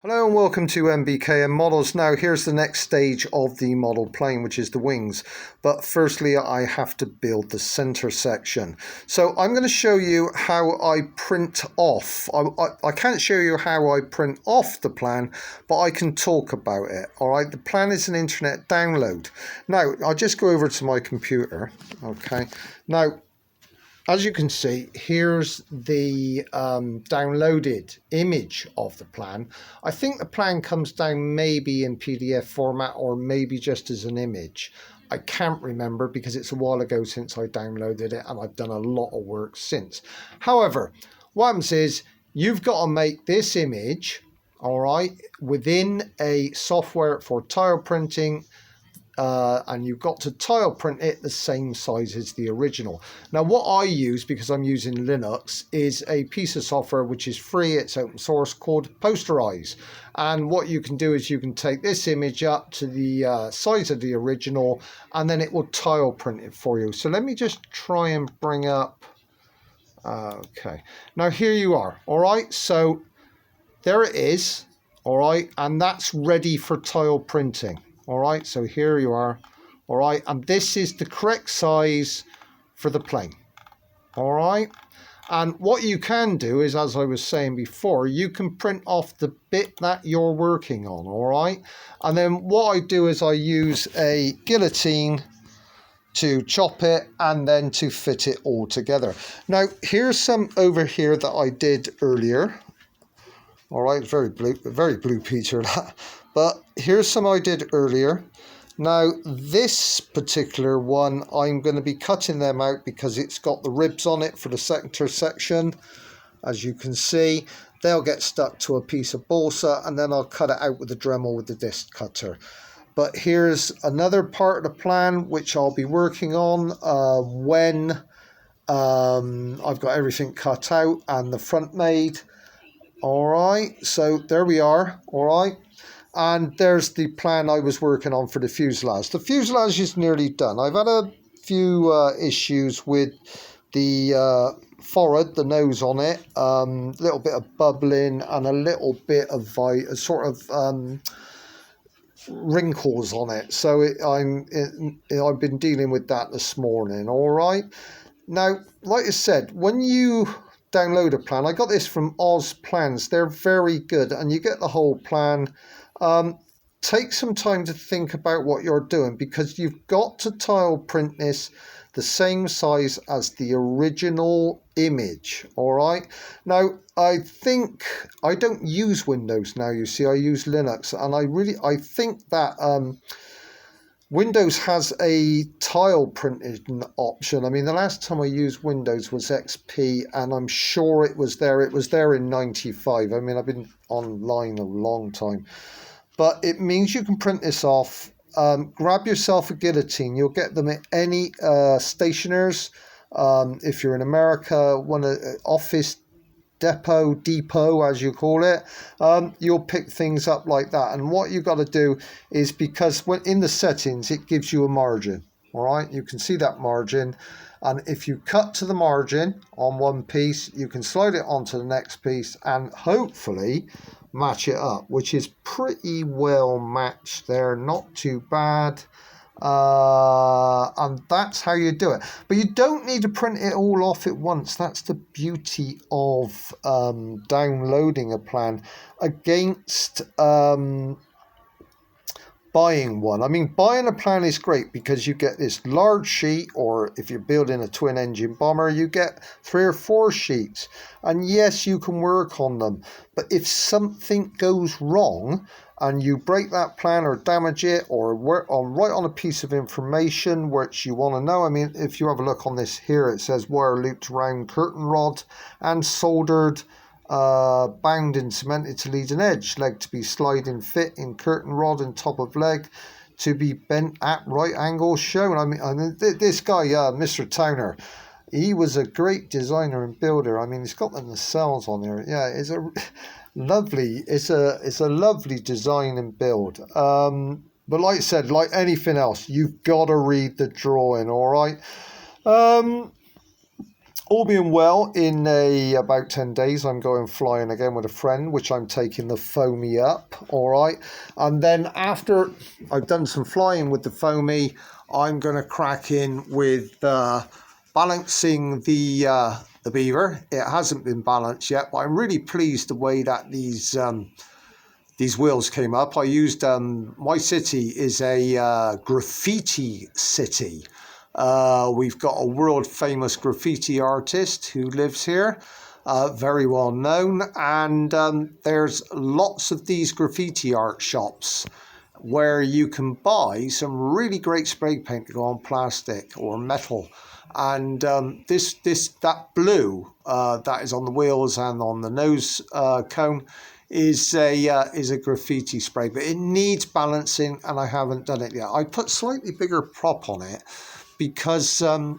Hello and welcome to MBKM Models. Now here's the next stage of the model plane, which is the wings. But firstly, I have to build the center section. So I'm going to show you how I print off. I can't show you how I print off the plan, but I can talk about it. All right, the plan is an internet download. Now I'll just go over to my computer. Okay, now as you can see, here's the downloaded image of the plan. I think the plan comes down maybe in PDF format or maybe just as an image. I can't remember because it's a while ago since I downloaded it and I've done a lot of work since. However, what happens is you've got to make this image, all right, within a software for tile printing, and you've got to tile print it the same size as the original. Now what I use, because I'm using Linux, is a piece of software which is free, it's open source, called Posterize. And what you can do is you can take this image up to the size of the original and then it will tile print it for you. So let me just try and bring up, okay, now here you are. All right, so there it is. All right, and that's ready for tile printing. All right, so here you are. All right, and this is the correct size for the plane. All right, and what you can do is, as I was saying before, you can print off the bit that you're working on. All right, and then what I do is I use a guillotine to chop it and then to fit it all together. Now here's some over here that I did earlier. All right, very blue Peter that. But here's some I did earlier. Now this particular one, I'm going to be cutting them out because it's got the ribs on it for the center section. As you can see, they'll get stuck to a piece of balsa and then I'll cut it out with the Dremel with the disc cutter. But here's another part of the plan which I'll be working on when I've got everything cut out and the front made. All right, so there we are. All right. And there's the plan I was working on for the fuselage. The fuselage is nearly done. I've had a few issues with the forehead, the nose on it, a little bit of bubbling and a little bit of wrinkles on it. So I've been dealing with that this morning. All right. Now, like I said, when you download a plan, I got this from Oz Plans. They're very good, and you get the whole plan. Take some time to think about what you're doing because you've got to tile print this the same size as the original image. All right, now I think I don't use Windows now, you see, I use Linux, and I think that Windows has a tile printing option. I mean, the last time I used Windows was XP, and I'm sure it was there. It was there in 95. I mean, I've been online a long time. But it means you can print this off. Grab yourself a guillotine. You'll get them at any stationers. If you're in America, one office depot as you call it, you'll pick things up like that. And what you've got to do is, because when in the settings it gives you a margin, all right, you can see that margin, and if you cut to the margin on one piece, you can slide it onto the next piece and hopefully match it up, which is pretty well matched there, not too bad. And that's how you do it. But you don't need to print it all off at once. That's the beauty of downloading a plan against buying one. I mean, buying a plan is great because you get this large sheet, or if you're building a twin engine bomber, you get 3 or 4 sheets. And yes, you can work on them. But if something goes wrong and you break that plan or damage it or write on a piece of information which you want to know. I mean, if you have a look on this here, it says wire looped round curtain rod and soldered, bound and cemented to leading edge, leg to be sliding fit in curtain rod and top of leg to be bent at right angles shown. I mean this guy, Mr. Towner, he was a great designer and builder. I mean, he's got the nacelles on there. Yeah, it's a lovely design and build. But like I said, like anything else, you've got to read the drawing. All right. all being well, in about 10 days, I'm going flying again with a friend, which I'm taking the foamy up, all right? And then after I've done some flying with the foamy, I'm going to crack in with balancing the beaver. It hasn't been balanced yet, but I'm really pleased the way that these wheels came up. I used, my city is a graffiti city. We've got a world famous graffiti artist who lives here, very well known, and there's lots of these graffiti art shops where you can buy some really great spray paint to go on plastic or metal. And that blue that is on the wheels and on the nose cone is a graffiti spray, but it needs balancing, and I haven't done it yet. I put slightly bigger prop on it because I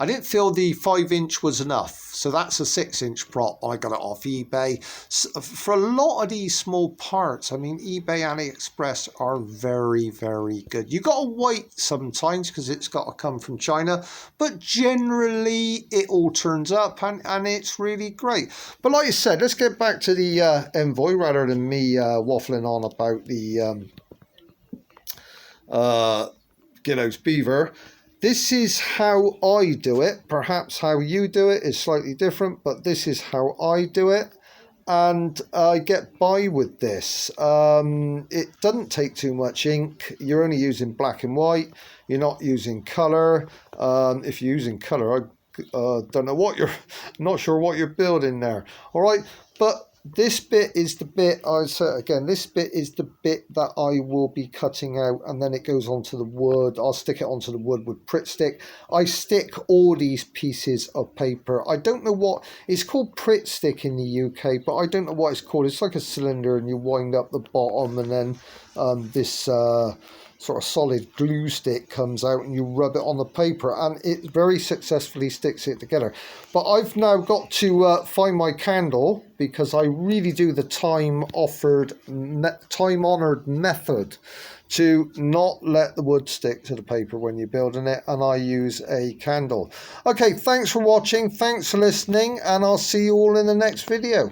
didn't feel the 5-inch was enough. So that's a 6-inch prop. I got it off eBay. So for a lot of these small parts, I mean, eBay, AliExpress are very, very good. You got to wait sometimes because it's got to come from China, but generally it all turns up and it's really great. But like I said, let's get back to the Envoy rather than me waffling on about the Gillows Beaver. This is how I do it. Perhaps how you do it is slightly different, but this is how I do it. And I get by with this. It doesn't take too much ink. You're only using black and white. You're not using colour. If you're using colour, I don't know what not sure what you're building there. All right, but this bit is the bit, I say again, this bit is the bit that I will be cutting out, and then it goes onto the wood. I'll stick it onto the wood with Pritt stick. I stick all these pieces of paper. I don't know what, it's called Pritt stick in the UK, but I don't know what it's called. It's like a cylinder and you wind up the bottom, and then this sort of solid glue stick comes out and you rub it on the paper, and it very successfully sticks it together. But I've now got to find my candle, because I really do the time-honored method to not let the wood stick to the paper when you're building it, and I use a candle. Okay, thanks for watching, thanks for listening, and I'll see you all in the next video.